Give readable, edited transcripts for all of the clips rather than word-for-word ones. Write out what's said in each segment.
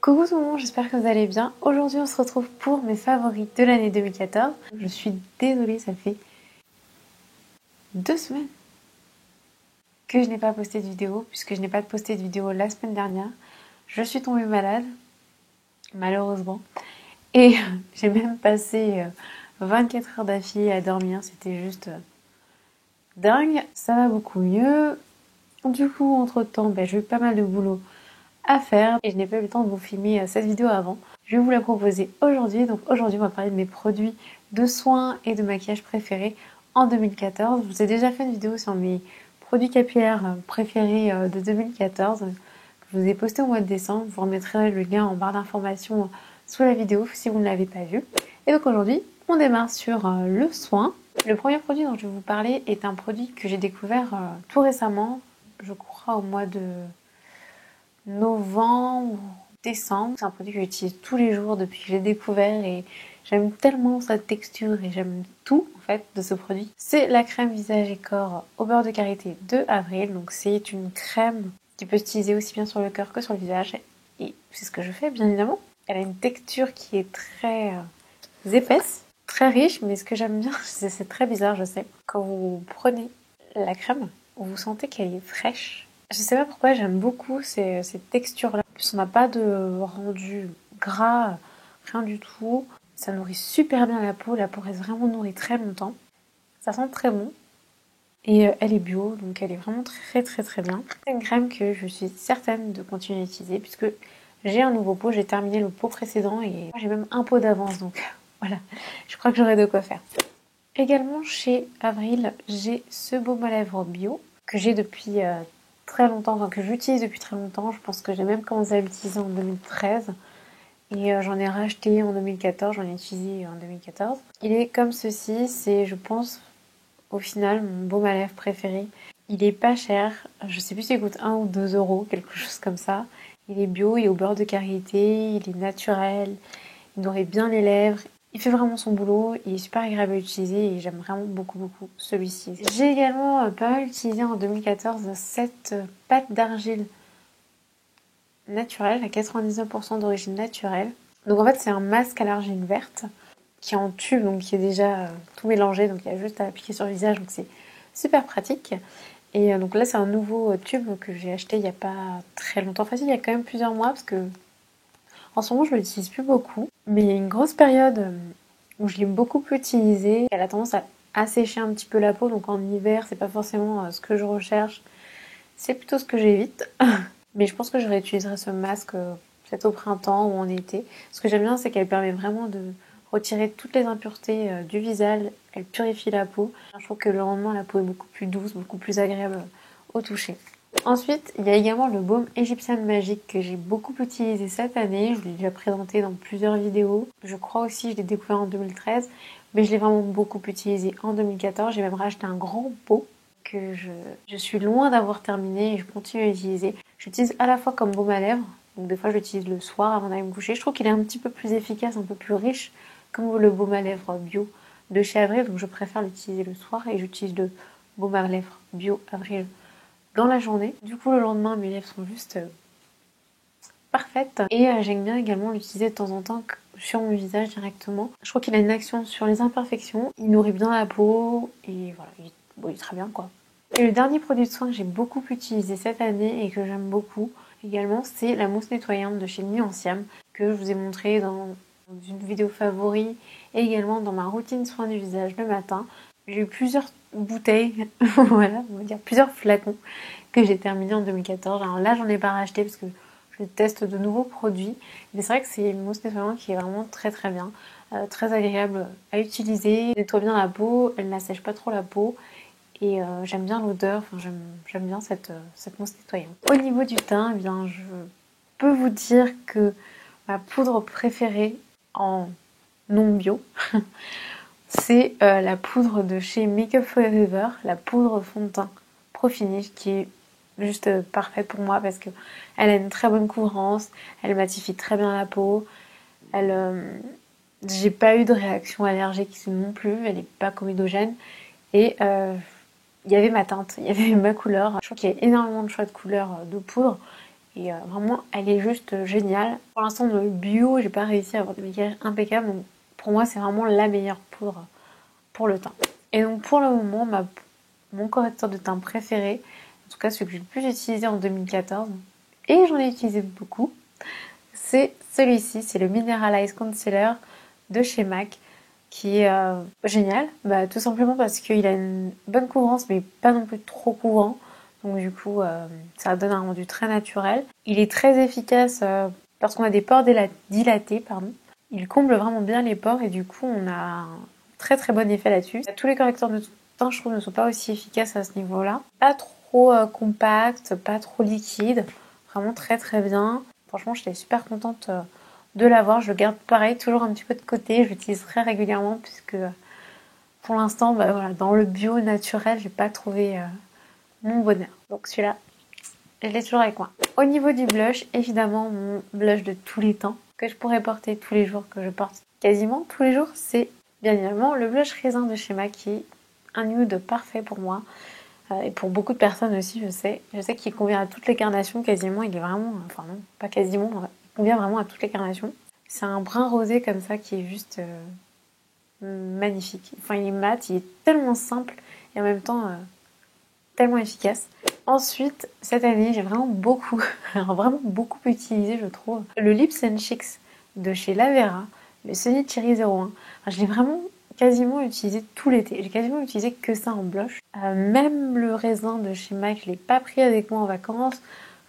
Coucou tout le monde, j'espère que vous allez bien. Aujourd'hui on se retrouve pour mes favoris de l'année 2014. Je suis désolée, ça fait 2 semaines que je n'ai pas posté de vidéo, puisque je n'ai pas posté de vidéo la semaine dernière. Je suis tombée malade, malheureusement, et j'ai même passé 24 heures d'affilée à dormir, c'était juste dingue. Ça va beaucoup mieux. Du coup, entre-temps, j'ai eu pas mal de boulot à faire et je n'ai pas eu le temps de vous filmer cette vidéo avant. Je vais vous la proposer aujourd'hui. Donc aujourd'hui, on va parler de mes produits de soins et de maquillage préférés en 2014. Je vous ai déjà fait une vidéo sur mes produits capillaires préférés de 2014 que je vous ai posté au mois de décembre. Je vous remettrai le lien en barre d'informations sous la vidéo si vous ne l'avez pas vu. Et donc aujourd'hui, on démarre sur le soin. Le premier produit dont je vais vous parler est un produit que j'ai découvert tout récemment, je crois au mois de novembre, décembre. C'est un produit que j'utilise tous les jours depuis que j'ai découvert et j'aime tellement sa texture et j'aime tout en fait de ce produit. C'est la crème visage et corps au beurre de karité de Avril. Donc c'est une crème qui peut s'utiliser aussi bien sur le corps que sur le visage et c'est ce que je fais bien évidemment. Elle a une texture qui est très épaisse, très riche, mais ce que j'aime bien, c'est très bizarre je sais. Quand vous prenez la crème, vous sentez qu'elle est fraîche. Je sais pas pourquoi j'aime beaucoup cette texture-là. En plus, on n'a pas de rendu gras, rien du tout. Ça nourrit super bien la peau reste vraiment nourrie très longtemps. Ça sent très bon. Et elle est bio, donc elle est vraiment très bien. C'est une crème que je suis certaine de continuer à utiliser puisque j'ai un nouveau pot, j'ai terminé le pot précédent et j'ai même un pot d'avance, donc voilà, je crois que j'aurai de quoi faire. Également chez Avril, j'ai ce baume à lèvres bio que j'ai depuis très longtemps, enfin que j'utilise depuis très longtemps. Je pense que j'ai même commencé à l'utiliser en 2013 et j'en ai racheté en 2014, j'en ai utilisé en 2014. Il est comme ceci, c'est je pense au final mon baume à lèvres préféré. Il est pas cher, je sais plus s'il coûte 1 ou 2 euros, quelque chose comme ça. Il est bio, il est au beurre de karité, il est naturel, il nourrit bien les lèvres. Il fait vraiment son boulot, il est super agréable à utiliser et j'aime vraiment beaucoup celui-ci. J'ai également pas mal utilisé en 2014 cette pâte d'argile naturelle à 99% d'origine naturelle. Donc en fait c'est un masque à l'argile verte qui est en tube, donc qui est déjà tout mélangé, donc il y a juste à appliquer sur le visage, donc c'est super pratique. Et donc là c'est un nouveau tube que j'ai acheté il n'y a pas très longtemps, enfin il y a quand même plusieurs mois parce que en ce moment je l'utilise plus beaucoup, mais il y a une grosse période où je l'ai beaucoup utilisée. Elle a tendance à assécher un petit peu la peau, donc en hiver c'est pas forcément ce que je recherche, c'est plutôt ce que j'évite. Mais je pense que je réutiliserai ce masque peut-être au printemps ou en été. Ce que j'aime bien c'est qu'elle permet vraiment de retirer toutes les impuretés du visage, elle purifie la peau. Je trouve que le lendemain la peau est beaucoup plus douce, beaucoup plus agréable au toucher. Ensuite, il y a également le baume égyptienne magique que j'ai beaucoup utilisé cette année. Je l'ai déjà présenté dans plusieurs vidéos. Je crois aussi que je l'ai découvert en 2013, mais je l'ai vraiment beaucoup utilisé en 2014. J'ai même racheté un grand pot que je suis loin d'avoir terminé et je continue à utiliser. J'utilise à la fois comme baume à lèvres, donc des fois je l'utilise le soir avant d'aller me coucher. Je trouve qu'il est un petit peu plus efficace, un peu plus riche que le baume à lèvres bio de chez Avril, donc je préfère l'utiliser le soir et j'utilise le baume à lèvres bio Avril dans la journée. Du coup, le lendemain, mes lèvres sont juste parfaites. Et j'aime bien également l'utiliser de temps en temps sur mon visage directement. Je trouve qu'il a une action sur les imperfections. Il nourrit bien la peau et voilà, il est très bien quoi. Et le dernier produit de soin que j'ai beaucoup utilisé cette année et que j'aime beaucoup également, c'est la mousse nettoyante de chez Nuanciam que je vous ai montré dans une vidéo favori et également dans ma routine soin du visage le matin. J'ai eu plusieurs bouteilles, voilà, on va dire plusieurs flacons que j'ai terminé en 2014. Alors là, j'en ai pas racheté parce que je teste de nouveaux produits. Mais c'est vrai que c'est une mousse nettoyante qui est vraiment très bien, très agréable à utiliser. Elle nettoie bien la peau, elle n'assèche pas trop la peau. Et j'aime bien l'odeur, enfin, j'aime bien cette mousse nettoyante. Au niveau du teint, eh bien, je peux vous dire que ma poudre préférée en non bio, c'est la poudre de chez Make Up For Ever, la poudre fond de teint Pro Finish qui est juste parfaite pour moi parce que elle a une très bonne couvrance, elle matifie très bien la peau, j'ai pas eu de réaction allergique non plus, elle est pas comédogène et il y avait ma teinte, il y avait ma couleur. Je trouve qu'il y a énormément de choix de couleurs de poudre. Et vraiment, elle est juste géniale. Pour l'instant, dans le bio, j'ai pas réussi à avoir des maquillages impeccables. Donc pour moi, c'est vraiment la meilleure poudre pour le teint. Et donc pour le moment, mon correcteur de teint préféré, en tout cas celui que j'ai le plus utilisé en 2014, et j'en ai utilisé beaucoup, c'est celui-ci, c'est le Mineralize Concealer de chez MAC, qui est génial, tout simplement parce qu'il a une bonne couvrance, mais pas non plus trop couvrant. Donc du coup, ça donne un rendu très naturel. Il est très efficace lorsqu'on a des pores dilatés, pardon. Il comble vraiment bien les pores et du coup, on a un très très bon effet là-dessus. Tous les correcteurs de teint, je trouve, ne sont pas aussi efficaces à ce niveau-là. Pas trop compact, pas trop liquide. Vraiment très très bien. Franchement, j'étais super contente de l'avoir. Je le garde pareil, toujours un petit peu de côté. Je l'utilise très régulièrement puisque pour l'instant, voilà, dans le bio naturel, j'ai pas trouvé mon bonheur. Donc celui-là, je l'ai toujours avec moi. Au niveau du blush, évidemment, mon blush de tous les temps, que je pourrais porter tous les jours, que je porte quasiment tous les jours, c'est bien évidemment le blush raisin de chez MAC, qui est un nude parfait pour moi. Et pour beaucoup de personnes aussi, je sais. Je sais qu'il convient à toutes les carnations quasiment. Il est vraiment, enfin non, pas quasiment, il convient vraiment à toutes les carnations. C'est un brun rosé comme ça qui est juste magnifique. Enfin, il est mat, il est tellement simple et en même temps tellement efficace. Ensuite, cette année, j'ai vraiment beaucoup, alors vraiment beaucoup utilisé, je trouve, le Lips Cheeks de chez Lavera, le Sunny Cherry 01. Enfin, je l'ai vraiment quasiment utilisé tout l'été. J'ai quasiment utilisé que ça en blush. Même le raisin de chez MAC, je l'ai pas pris avec moi en vacances.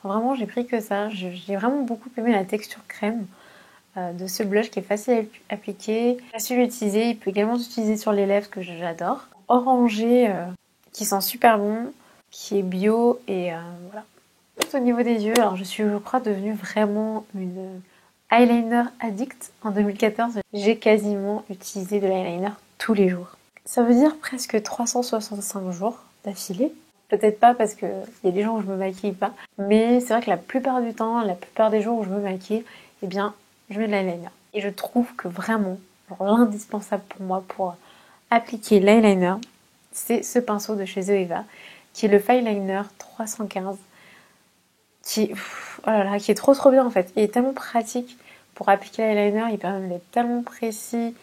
Enfin, vraiment, j'ai pris que ça. J'ai vraiment beaucoup aimé la texture crème de ce blush qui est facile à appliquer, facile à utiliser. Il peut également s'utiliser sur les lèvres, que j'adore. Orangé, qui sent super bon, qui est bio et voilà. Au niveau des yeux, alors je suis, je crois, devenue vraiment une eyeliner addict en 2014. J'ai quasiment utilisé de l'eyeliner tous les jours. Ça veut dire presque 365 jours d'affilée. Peut-être pas parce qu'il y a des jours où je me maquille pas, mais c'est vrai que la plupart du temps, la plupart des jours où je me maquille, eh bien, je mets de l'eyeliner. Et je trouve que vraiment, l'indispensable pour moi pour appliquer l'eyeliner, c'est ce pinceau de chez Zoeva, qui est le Fineliner 315, oh là là, qui est trop trop bien en fait. Il est tellement pratique pour appliquer l'eyeliner, il permet d'être tellement précis,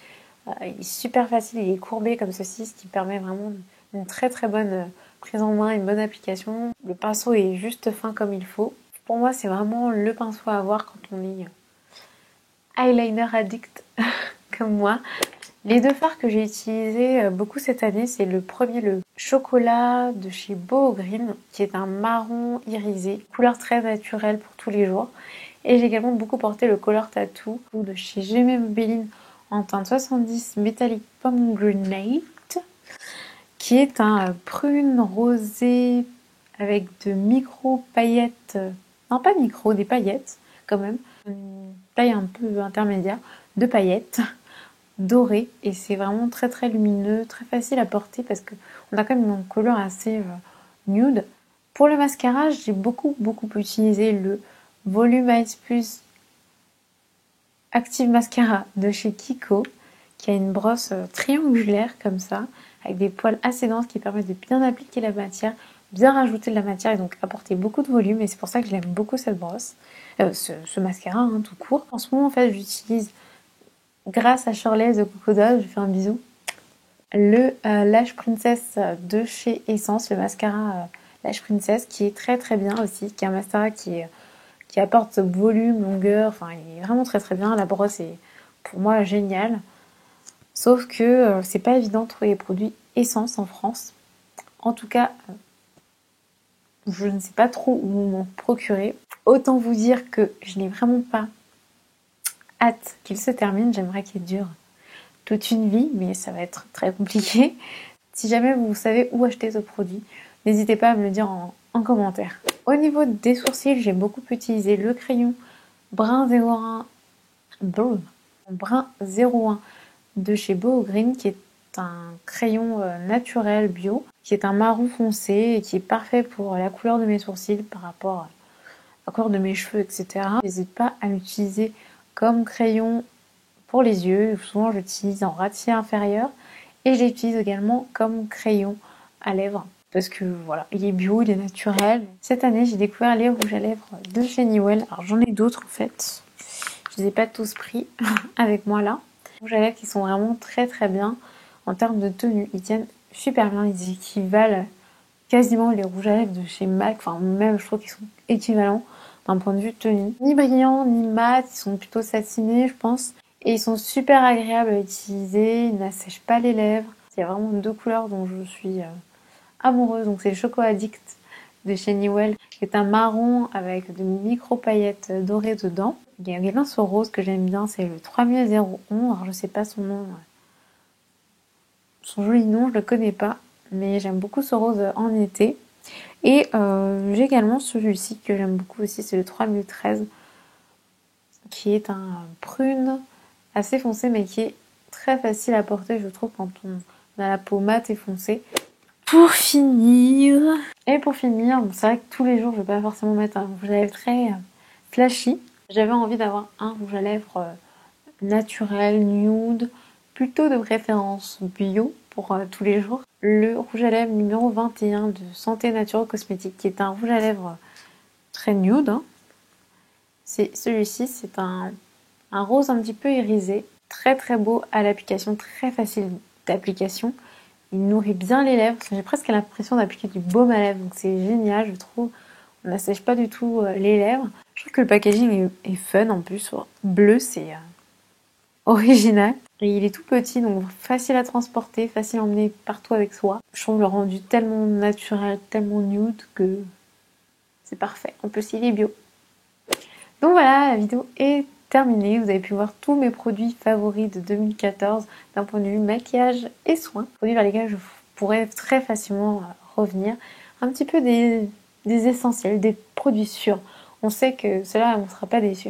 il est super facile, il est courbé comme ceci, ce qui permet vraiment une très très bonne prise en main, une bonne application. Le pinceau est juste fin comme il faut. Pour moi, c'est vraiment le pinceau à avoir quand on est eyeliner addict comme moi. Les deux fards que j'ai utilisés beaucoup cette année, c'est le premier, le chocolat de chez Boho Green, qui est un marron irisé, couleur très naturelle pour tous les jours. Et j'ai également beaucoup porté le Color Tattoo de chez Gemma Mobeline en teinte 70 Metallic Pomegranate, qui est un prune rosé avec de micro paillettes, non pas micro, des paillettes quand même, une taille un peu intermédiaire de paillettes doré et c'est vraiment très très lumineux, très facile à porter parce que on a quand même une couleur assez nude. Pour le mascara, j'ai beaucoup utilisé le Volume Ice Plus Active Mascara de chez Kiko, qui a une brosse triangulaire comme ça, avec des poils assez denses qui permettent de bien appliquer la matière, bien rajouter de la matière et donc apporter beaucoup de volume, et c'est pour ça que j'aime beaucoup cette brosse, ce mascara hein, tout court. En ce moment en fait j'utilise, grâce à Shirley de Cocodole, je fais un bisou, le Lash Princess de chez Essence, le mascara Lash Princess, qui est très très bien aussi, qui est un mascara qui apporte volume, longueur, enfin il est vraiment très très bien. La brosse est pour moi géniale, sauf que c'est pas évident de trouver les produits Essence en France. En tout cas, je ne sais pas trop où m'en procurer. Autant vous dire que je n'ai vraiment pas hâte qu'il se termine, j'aimerais qu'il dure toute une vie, mais ça va être très compliqué. Si jamais vous savez où acheter ce produit, n'hésitez pas à me le dire en commentaire. Au niveau des sourcils, j'ai beaucoup utilisé le crayon Brun 01, Brun 01 de chez Boho Green, qui est un crayon naturel bio, qui est un marron foncé et qui est parfait pour la couleur de mes sourcils par rapport à la couleur de mes cheveux, etc. N'hésite pas à l'utiliser comme crayon pour les yeux. Souvent, je l'utilise en ratier inférieur et je l'utilise également comme crayon à lèvres. parce que voilà, il est bio, il est naturel. Cette année, j'ai découvert les rouges à lèvres de chez Newell. Alors j'en ai d'autres en fait. Je les ai pas tous pris avec moi là. Les rouges à lèvres qui sont vraiment très très bien en termes de tenue. Ils tiennent super bien, ils équivalent quasiment les rouges à lèvres de chez MAC. Enfin même je trouve qu'ils sont équivalents d'un point de vue tenue. Ni brillants, ni mat, ils sont plutôt satinés je pense. Et ils sont super agréables à utiliser, ils n'assèchent pas les lèvres. Il y a vraiment deux couleurs dont je suis amoureuse. Donc c'est le Choco Addict de chez Newell, qui est un marron avec de micro paillettes dorées dedans. Il y a un ce rose que j'aime bien, c'est le 3011. Alors je sais pas son nom, son joli nom, je le connais pas, mais j'aime beaucoup ce rose en été. Et j'ai également celui-ci que j'aime beaucoup aussi, c'est le 3013, qui est un prune assez foncé, mais qui est très facile à porter, je trouve, quand on a la peau mate et foncée. Pour finir, bon, c'est vrai que tous les jours je vais pas forcément mettre un rouge à lèvres très flashy. J'avais envie d'avoir un rouge à lèvres naturel, nude, plutôt de préférence bio pour tous les jours. Le rouge à lèvres numéro 21 de Santé Nature Cosmétique, qui est un rouge à lèvres très nude. Hein. C'est celui-ci, c'est un rose un petit peu irisé, très très beau à l'application, très facile d'application. Il nourrit bien les lèvres, j'ai presque l'impression d'appliquer du baume à lèvres, donc c'est génial, je trouve. On n'assèche pas du tout les lèvres. Je trouve que le packaging est fun en plus, bleu, c'est original. Et il est tout petit, donc facile à transporter, facile à emmener partout avec soi. Je trouve le rendu tellement naturel, tellement nude que c'est parfait. En plus, il est bio. Donc voilà, la vidéo est terminée. Vous avez pu voir tous mes produits favoris de 2014 d'un point de vue maquillage et soins. Produits vers lesquels je pourrais très facilement revenir. Un petit peu des essentiels, des produits sûrs. On sait que cela, on ne sera pas déçus.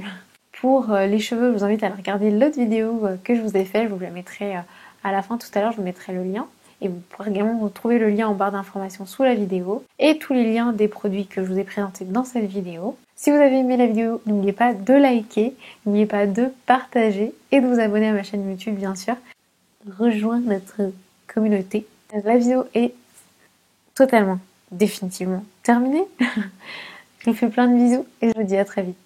Pour les cheveux, je vous invite à regarder l'autre vidéo que je vous ai fait. Je vous la mettrai à la fin tout à l'heure, je vous mettrai le lien. Et vous pourrez également retrouver le lien en barre d'informations sous la vidéo et tous les liens des produits que je vous ai présentés dans cette vidéo. Si vous avez aimé la vidéo, n'oubliez pas de liker, n'oubliez pas de partager et de vous abonner à ma chaîne YouTube bien sûr. Rejoindre notre communauté. La vidéo est totalement, définitivement terminée. Je vous fais plein de bisous et je vous dis à très vite.